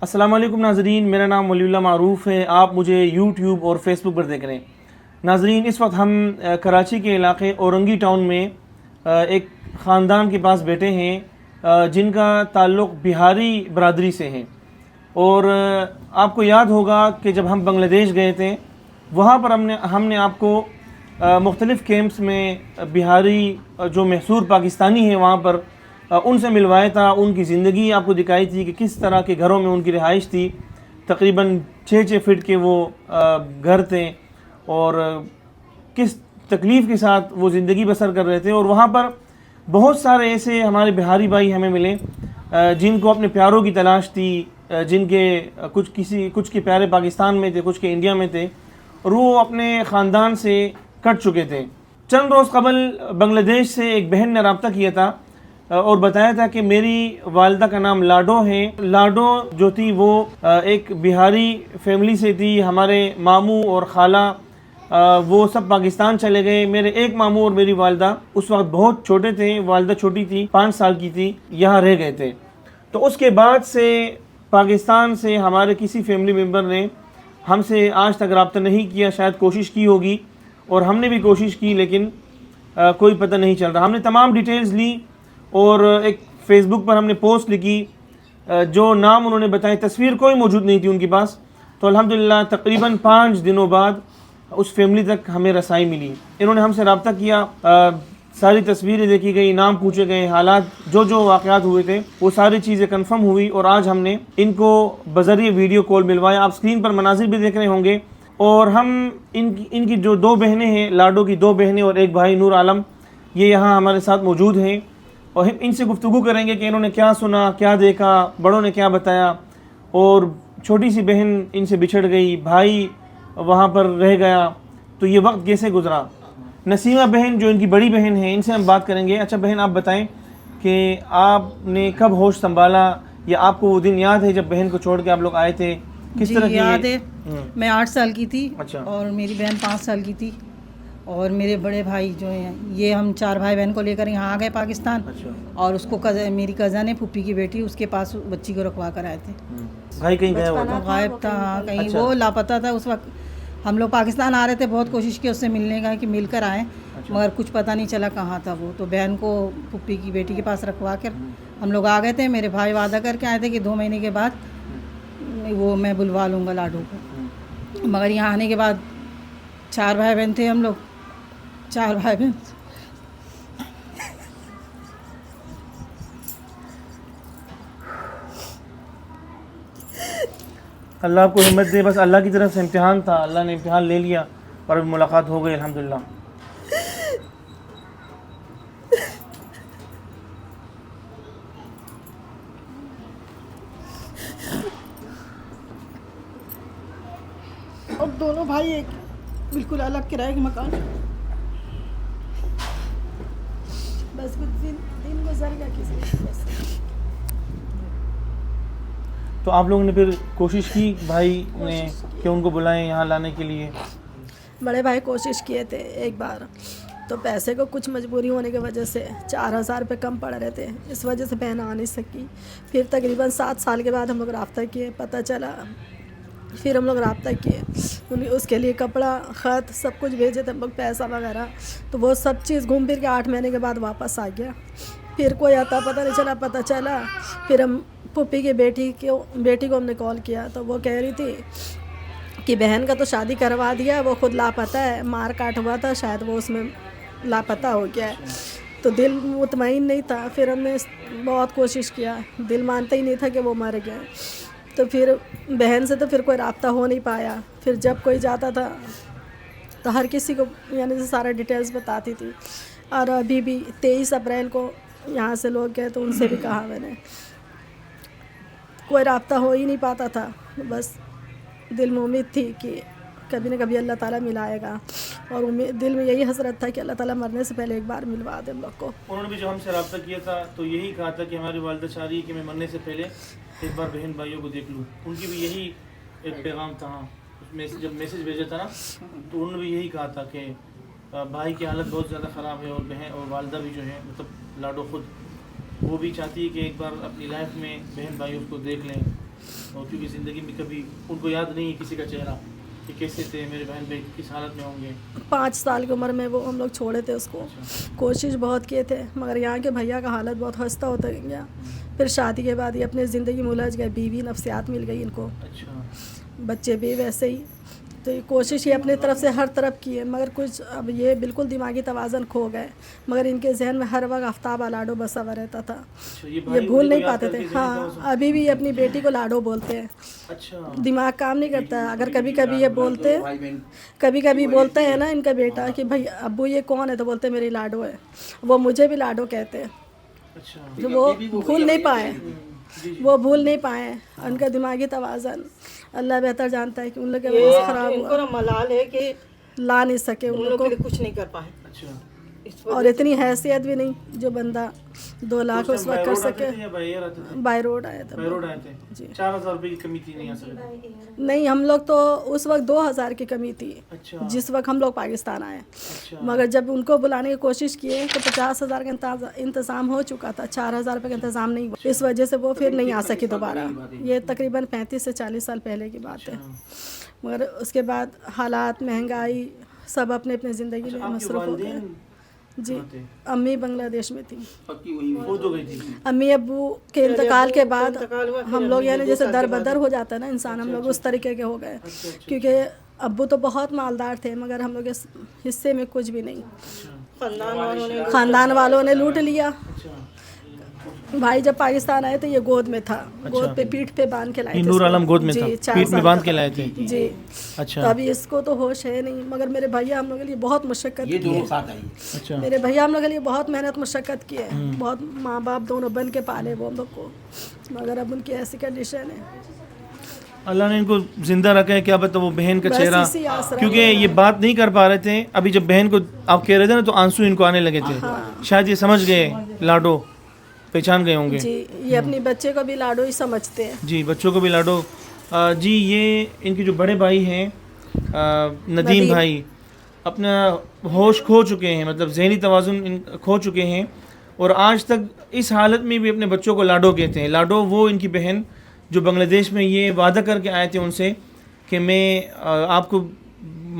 السلام علیکم ناظرین، میرا نام ولی اللہ معروف ہے. آپ مجھے یوٹیوب اور فیس بک پر دیکھ رہے ہیں. ناظرین، اس وقت ہم کراچی کے علاقے اورنگی ٹاؤن میں ایک خاندان کے پاس بیٹھے ہیں جن کا تعلق بہاری برادری سے ہے. اور آپ کو یاد ہوگا کہ جب ہم بنگلہ دیش گئے تھے وہاں پر ہم نے آپ کو مختلف کیمپس میں بہاری جو محصور پاکستانی ہیں وہاں پر ان سے ملوایا تھا. ان کی زندگی آپ کو دکھائی تھی کہ کس طرح کے گھروں میں ان کی رہائش تھی. تقریباً 6 فٹ کے وہ گھر تھے اور کس تکلیف کے ساتھ وہ زندگی بسر کر رہے تھے. اور وہاں پر بہت سارے ایسے ہمارے بہاری بھائی ہمیں ملے جن کو اپنے پیاروں کی تلاش تھی، جن کے کچھ کے پیارے پاکستان میں تھے، کچھ کے انڈیا میں تھے اور وہ اپنے خاندان سے کٹ چکے تھے. چند روز قبل بنگلہ دیش سے ایک بہن نے رابطہ کیا تھا اور بتایا تھا کہ میری والدہ کا نام لاڈو ہے. لاڈو جو تھی وہ ایک بہاری فیملی سے تھی. ہمارے ماموں اور خالہ وہ سب پاکستان چلے گئے. میرے ایک ماموں اور میری والدہ اس وقت بہت چھوٹے تھے، والدہ چھوٹی تھی، 5 سال کی تھی، یہاں رہ گئے تھے. تو اس کے بعد سے پاکستان سے ہمارے کسی فیملی ممبر نے ہم سے آج تک رابطہ نہیں کیا. شاید کوشش کی ہوگی اور ہم نے بھی کوشش کی لیکن کوئی پتہ نہیں چل رہا. ہم نے تمام ڈیٹیلز لی اور ایک فیس بک پر ہم نے پوسٹ لکھی. جو نام انہوں نے بتائے، تصویر کوئی موجود نہیں تھی ان کے پاس. تو الحمدللہ تقریباً 5 دنوں بعد اس فیملی تک ہمیں رسائی ملی. انہوں نے ہم سے رابطہ کیا، ساری تصویریں دیکھی گئی، نام پوچھے گئے، حالات جو واقعات ہوئے تھے وہ ساری چیزیں کنفرم ہوئی اور آج ہم نے ان کو بذریعہ ویڈیو کال ملوایا. آپ سکرین پر مناظر بھی دیکھ رہے ہوں گے. اور ہم ان کی جو 2 بہنیں ہیں، لاڈو کی 2 بہنیں اور ایک بھائی نور عالم، یہ یہاں ہمارے ساتھ موجود ہیں اور ہم ان سے گفتگو کریں گے کہ انہوں نے کیا سنا، کیا دیکھا، بڑوں نے کیا بتایا. اور چھوٹی سی بہن ان سے بچھڑ گئی، بھائی وہاں پر رہ گیا، تو یہ وقت کیسے گزرا. نسیمہ بہن جو ان کی بڑی بہن ہیں، ان سے ہم بات کریں گے. اچھا بہن، آپ بتائیں کہ آپ نے کب ہوش سنبھالا یا آپ کو وہ دن یاد ہے جب بہن کو چھوڑ کے آپ لوگ آئے تھے؟ کس طرح کی یاد ہے. میں 8 سال کی تھی. اچھا. اور میری بہن 5 سال کی تھی اور میرے بڑے بھائی جو ہیں، یہ ہم 4 بھائی بہن کو لے کر یہاں آ گئے پاکستان. اچھا. اور اس کو میری کزن ہے، پھوپھی کی بیٹی، اس کے پاس بچی کو رکھوا کر آئے تھے. بھائی کہیں گیا ہوا تھا؟ غائب تھا، ہاں کہیں. وہ لاپتہ تھا اس وقت. ہم لوگ پاکستان آ رہے تھے، بہت کوشش کی اس سے ملنے کا کہ مل کر آئیں، مگر کچھ پتہ نہیں چلا کہاں تھا وہ. تو بہن کو پھوپھی کی بیٹی کے پاس رکھوا کر ہم لوگ آ گئے تھے. میرے بھائی وعدہ کر کے آئے تھے کہ 2 مہینے کے بعد وہ میں بلوا لوں گا لاڈو کو. مگر یہاں آنے کے بعد 4 بھائی بہن تھے ہم لوگ، 4 بھائی بہن. اللہ آپ کو ہمت دے. بس اللہ کی طرف سے امتحان تھا، اللہ نے امتحان لے لیا اور اب ملاقات ہو گئی الحمدللہ. اور دونوں بھائی ایک بالکل الگ کرائے کے مکان. بس کچھ دن گزر گیا کسی بس. تو آپ لوگوں نے پھر کوشش کی بھائی نے کہ ان کو بلائیں یہاں لانے کے لیے؟ بڑے بھائی کوشش کیے تھے ایک بار، تو پیسے کو کچھ مجبوری ہونے کی وجہ سے 4000 روپے کم پڑ رہے تھے، اس وجہ سے بہن آ نہیں سکی. پھر تقریباً 7 سال کے بعد ہم لوگ رابطہ کیے، پتہ چلا. پھر ہم لوگ رابطہ کیے، اس کے لیے کپڑا، خط سب کچھ بھیجے تھے ہم لوگ، پیسہ وغیرہ. تو وہ سب چیز گھوم پھر کے 8 مہینے کے بعد واپس آ گیا. پھر کوئی آتا پتہ نہیں چلا. پتہ چلا پھر ہم پھوپھی کی بیٹی کو ہم نے کال کیا تو وہ کہہ رہی تھی کہ بہن کا تو شادی کروا دیا، وہ خود لاپتہ ہے، مار کاٹ ہوا تھا شاید، وہ اس میں لاپتہ ہو گیا ہے. تو دل مطمئن نہیں تھا. پھر ہم نے بہت کوشش کیا، دل مانتا ہی نہیں تھا کہ وہ مر گیا. تو پھر بہن سے تو پھر کوئی رابطہ ہو نہیں پایا. پھر جب کوئی جاتا تھا تو ہر کسی کو یعنی سارا ڈیٹیلز بتاتی تھی. اور ابھی بھی 23 اپریل کو یہاں سے لوگ گئے تو ان سے بھی کہا میں نے، کوئی رابطہ ہو ہی نہیں پاتا تھا. بس دل میں امید تھی کہ کبھی نہ کبھی اللہ تعالیٰ ملائے گا، اور دل میں یہی حسرت تھا کہ اللہ تعالیٰ مرنے سے پہلے ایک بار ملوا دے ہم لوگ کو. انہوں نے بھی جو ہم سے رابطہ کیا تھا تو یہی کہا تھا کہ ہماری والدہ چاہ رہی ہے کہ میں مرنے سے پہلے ایک بار بہن بھائیوں کو دیکھ لوں. ان کی بھی یہی ایک پیغام تھا. جب میسیج بھیجا تھا نا تو انہوں نے بھی یہی کہا تھا کہ بھائی کی حالت بہت زیادہ خراب ہے اور بہن اور والدہ بھی جو ہے مطلب لاڈو خود وہ بھی چاہتی ہے کہ ایک بار اپنی لائف میں بہن بھائی اس کو دیکھ لیں. اور کیونکہ زندگی میں کبھی ان کو یاد نہیں ہے کسی کا چہرہ کہ کیسے تھے میرے بہن بھائی کس حالت میں ہوں گے. 5 سال کی عمر میں وہ ہم لوگ چھوڑے تھے اس کو. کوشش بہت کیے تھے مگر یہاں کے بھیا کا حالت بہت خستہ ہوتا گیا. پھر شادی کے بعد یہ اپنے زندگی میں الجھ گئے, بیوی نفسیات مل گئی ان کو, اچھا بچے بھی ویسے ہی. تو یہ کوشش یہ اپنی طرف سے ہر طرف کی ہے مگر کچھ اب یہ بالکل دماغی توازن کھو گئے. مگر ان کے ذہن میں ہر وقت آفتاب لاڈو بسا ہوا رہتا تھا, یہ بھول نہیں پاتے تھے. ہاں ابھی بھی اپنی بیٹی کو لاڈو بولتے ہیں. اچھا دماغ کام نہیں کرتا ہے. اگر کبھی کبھی یہ بولتے کبھی کبھی بولتے ہیں نا ان کا بیٹا کہ بھائی ابو یہ کون ہے, تو بولتے میری لاڈو ہے. وہ مجھے بھی لاڈو کہتے ہیں. اچھا جو وہ بھول نہیں پائے, وہ بھول نہیں پائے. ان کا دماغی توازن اللہ بہتر جانتا ہے کہ ان لوگ کی وجہ سے خراب ان کو ہوا, نا ملال ہے کہ لا نہیں سکے ان ان لوگ لوگ کے کو. لیے کچھ نہیں کر پائے. اچھا اور اتنی حیثیت بھی نہیں جو بندہ 2 لاکھ اس وقت کر سکے. بائی روڈ آیا تھا. جی 4,000 روپے کی کمی تھی نہیں آ سکتے. نہیں ہم لوگ تو اس وقت 2,000 کی کمی تھی اچھا جس وقت ہم لوگ پاکستان آئے. اچھا مگر جب ان کو بلانے کی کوشش کیے تو 50,000 کا انتظام ہو چکا تھا, 4,000 روپے کا انتظام نہیں ہوا. اس وجہ سے وہ پھر نہیں آ سکی دوبارہ. یہ تقریباً 35 سے 40 سال پہلے کی بات ہے. مگر اس کے بعد حالات, مہنگائی, سب اپنے اپنے زندگی میں مصروف ہو گئے. جی امی بنگلہ دیش میں تھی. امی ابو کے انتقال کے بعد ہم لوگ یعنی جیسے در بدر ہو جاتا ہے نا انسان, ہم لوگ اس طریقے کے ہو گئے. کیونکہ ابو تو بہت مالدار تھے مگر ہم لوگ اس حصے میں کچھ بھی نہیں. خاندان والوں نے لوٹ لیا. بھائی جب پاکستان آئے تو یہ گود میں تھا, گود پہ پیٹھ پہ باندھ کے لائے تھے. نور عالم گود میں تھا, پیٹ میں باندھ کے لائے تھے. جی اچھا تو ابھی اس کو تو ہوش ہے نہیں. مگر میرے بھیا ہم لوگ کے لیے بہت مشقت کی ہے. اچھا میرے بھیا ہم لوگ کے لیے بہت محنت مشقت کی ہے. بہت ماں باپ دونوں بن کے پالے وہ ہم لوگ کو. مگر اب ان کی ایسی کنڈیشن ہے. اللہ نے ان کو زندہ رکھا ہے. کیا پتہ وہ بہن کا بس چہرہ, اسی آسرا کیونکہ یہ بات نہیں کر پا رہے تھے. ابھی جب بہن کو آپ کہہ رہے تھے نا تو آنسو ان کو آنے لگے تھے. شاید یہ سمجھ گئے, لاڈو پہچان گئے ہوں گے. جی یہ اپنی بچے کو بھی لاڈو ہی سمجھتے ہیں. جی بچوں کو بھی لاڈو. جی یہ ان کے جو بڑے بھائی ہیں ندیم بھائی, اپنا ہوش کھو چکے ہیں, مطلب ذہنی توازن کھو چکے ہیں. اور آج تک اس حالت میں بھی اپنے بچوں کو لاڈو کہتے ہیں. لاڈو وہ ان کی بہن جو بنگلہ دیش میں یہ وعدہ کر کے آئے تھے ان سے کہ میں آپ کو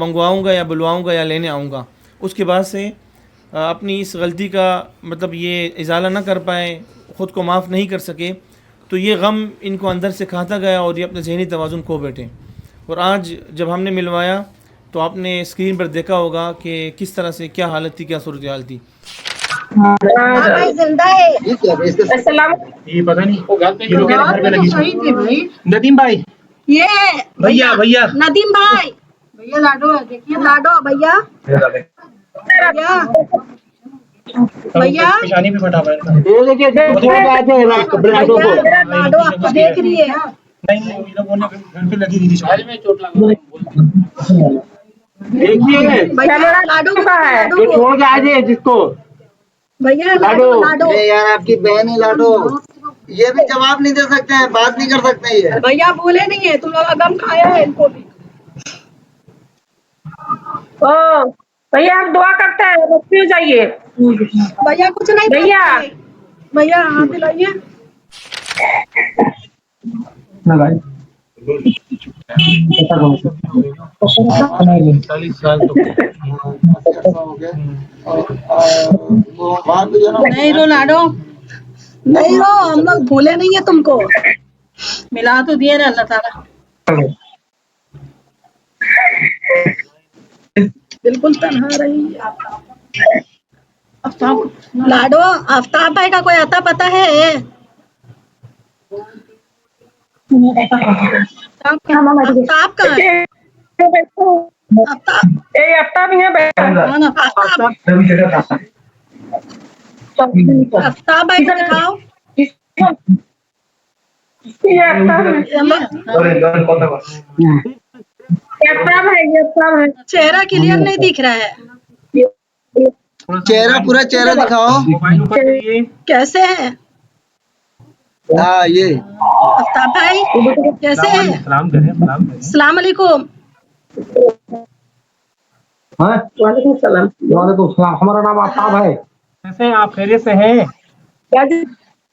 منگواؤں گا یا بلواؤں گا یا لینے آؤں گا. اس کے بعد سے اپنی اس غلطی کا مطلب یہ ازالہ نہ کر پائے, خود کو معاف نہیں کر سکے. تو یہ غم ان کو اندر سے کھاتا گیا اور یہ اپنے ذہنی توازن کھو بیٹھے. اور آج جب ہم نے ملوایا تو آپ نے اسکرین پر دیکھا ہوگا کہ کس طرح سے کیا حالت تھی, کیا صورتحال تھی. یہ پتہ نہیں ندیم بھائی, یہ بھیا بھیا ندیم بھائی, بھیا لاڈو ہے, دیکھیے لاڈو بھیا, بھیا پیشانی پہ بٹھا ہوا ہے. لاڈو آپ کو دیکھ رہی ہے. نہیں گھر پہ لگی ہوئی بھیا لاڈو کا ہے, چھوڑ کے آ جائے جس کو. بھیا لاڈو لاڈو یار آپ کی بہن ہے لاڈو, یہ بھی جواب نہیں دے سکتے ہیں, بات نہیں کر سکتے. یہ بھیا بولے نہیں ہے, تم لوگ غم کھایا ہے ان کو بھی. بھیا آپ دعا کرتے ہیں, مفتی ہو جائیے. بھیا کچھ نہیں بولتے. بھیا ہاتھ دلائیے. نہیں رو لاڈو, نہیں رو, ہم لوگ بھولے نہیں ہیں تم کو. ملا تو دیے نا اللہ تعالیٰ. بالکل تنہا رہی لاڈو. آفتاب بھائی کا کوئی آتا پتا ہے؟ آفتاب کہاں ہے؟ آفتاب بھائی کو دکھاؤ. چہرہ کلیئر نہیں دکھ رہا ہے. چہرہ پورا چہرہ دکھاؤ. کیسے ہے ہاں یہ آفتاب بھائی, کیسے ہیں؟ السلام علیکم. وعلیکم السلام. وعلیکم السلام. ہمارا نام آفتاب ہے. کیسے ہیں آپ, خیریت سے ہیں؟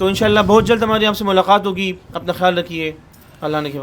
تو انشاءاللہ بہت جلد ہماری آپ سے ملاقات ہوگی. اپنا خیال رکھیے. اللہ نے کے